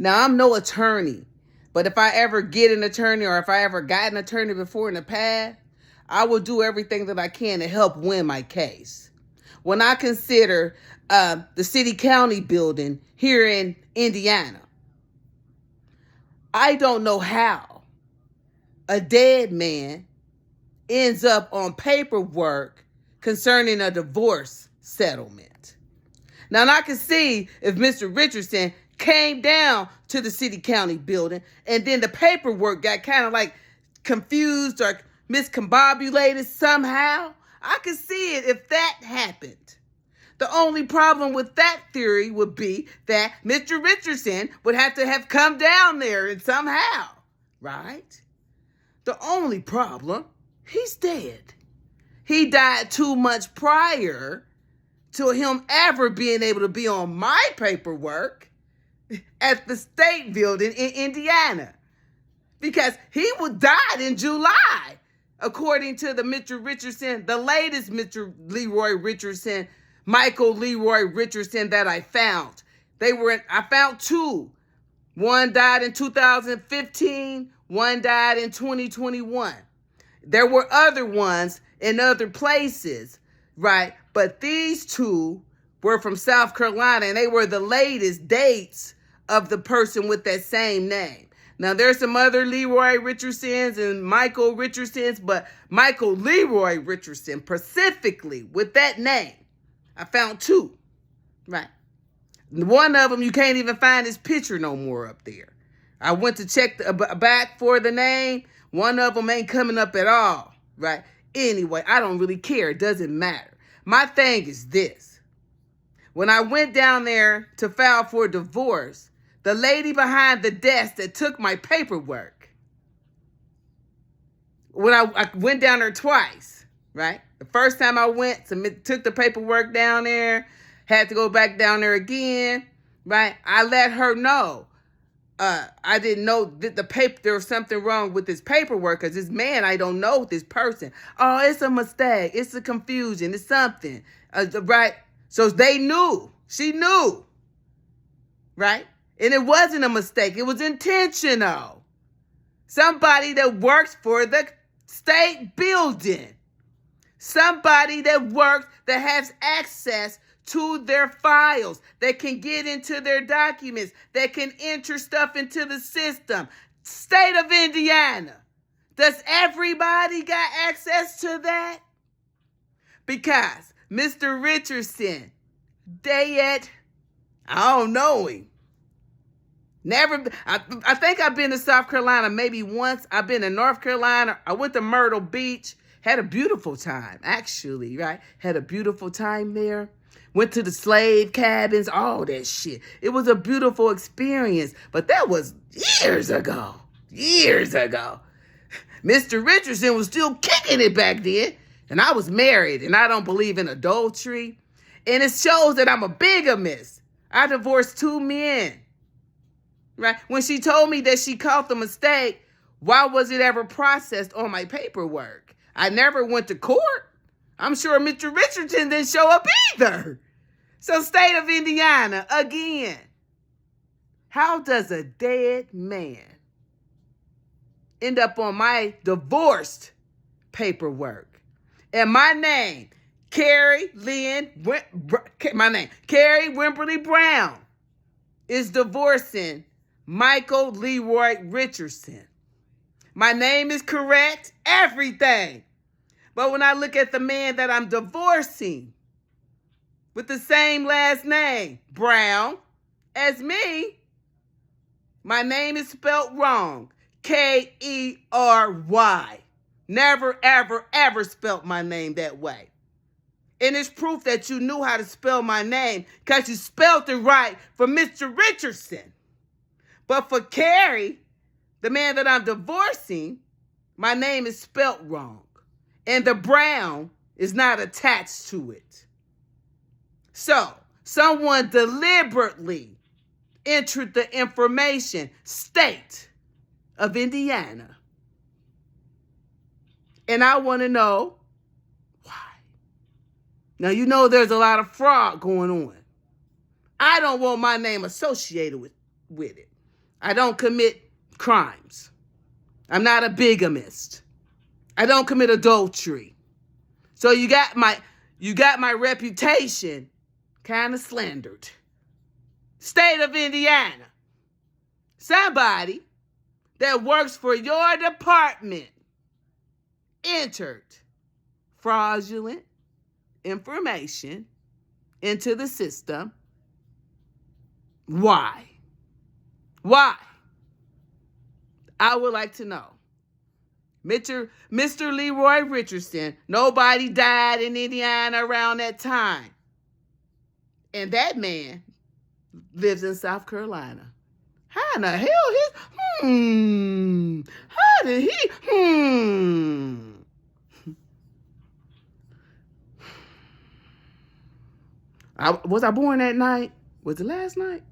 Now, I'm no attorney, but if I ever get an attorney or if I ever got an attorney before in the past, I will do everything that I can to help win my case. When I consider the city county building here in Indiana, I don't know how a dead man ends up on paperwork concerning a divorce settlement. Now, I can see if Mr. Richardson came down to the city county building and then the paperwork got kind of like confused or miscombobulated somehow. I could see it if that happened. The only problem with that theory would be that Mr. Richardson would have to have come down there and somehow, right? The only problem, he's dead. He died 2 months prior to him ever being able to be on my paperwork at the state building in Indiana. Because he died in July, according to the Mr. Richardson, the latest Mr. Leroy Richardson, Michael Leroy Richardson that I found. I found 2. One died in 2015, one died in 2021. There were other ones in other places, right? But these 2 were from South Carolina, and they were the latest dates of the person with that same name. Now, there's some other Leroy Richardsons and Michael Richardsons, but Michael Leroy Richardson, specifically with that name, I found 2, right? One of them, you can't even find his picture no more up there. I went to check back for the name. One of them ain't coming up at all, right? Anyway, I don't really care. It doesn't matter. My thing is this. When I went down there to file for divorce, the lady behind the desk that took my paperwork, when I went down there twice, right? The first time I went, took the paperwork down there, had to go back down there again, right? I let her know. I didn't know that there was something wrong with this paperwork because this man, I don't know this person. Oh, it's a mistake. It's a confusion. It's something, right? So they knew. She knew, right? And it wasn't a mistake. It was intentional. Somebody that works for the state building. Somebody that has access to their files, that can get into their documents, that can enter stuff into the system. State of Indiana. Does everybody got access to that? Because Mr. Richardson, I don't know him. I think I've been to South Carolina maybe once. I've been to North Carolina. I went to Myrtle Beach. Had a beautiful time, actually, right? Had a beautiful time there. Went to the slave cabins, all that shit. It was a beautiful experience, but that was years ago. Years ago. Mr. Richardson was still kicking it back then, and I was married, and I don't believe in adultery. And it shows that I'm a bigamist. I divorced 2 men. Right? When she told me that she caught the mistake, why was it ever processed on my paperwork? I never went to court. I'm sure Mr. Richardson didn't show up either. So, state of Indiana, again, how does a dead man end up on my divorced paperwork? And my name, Carrie Wimberly Brown, is divorcing Michael Leroy Richardson. My name is correct, everything. But when I look at the man that I'm divorcing with the same last name, Brown, as me, my name is spelled wrong. Kery. Never, ever, ever spelt my name that way. And it's proof that you knew how to spell my name because you spelled it right for Mr. Richardson. But for Carrie, the man that I'm divorcing, my name is spelt wrong. And the Brown is not attached to it. So, someone deliberately entered the information, state of Indiana. And I want to know why. Now, you know there's a lot of fraud going on. I don't want my name associated with it. I don't commit crimes. I'm not a bigamist. I don't commit adultery. So you got my reputation kind of slandered. State of Indiana. Somebody that works for your department entered fraudulent information into the system. Why? Why? I would like to know. Mr. Leroy Richardson, nobody died in Indiana around that time. And that man lives in South Carolina. How in the hell how did he, was I born that night? Was it last night?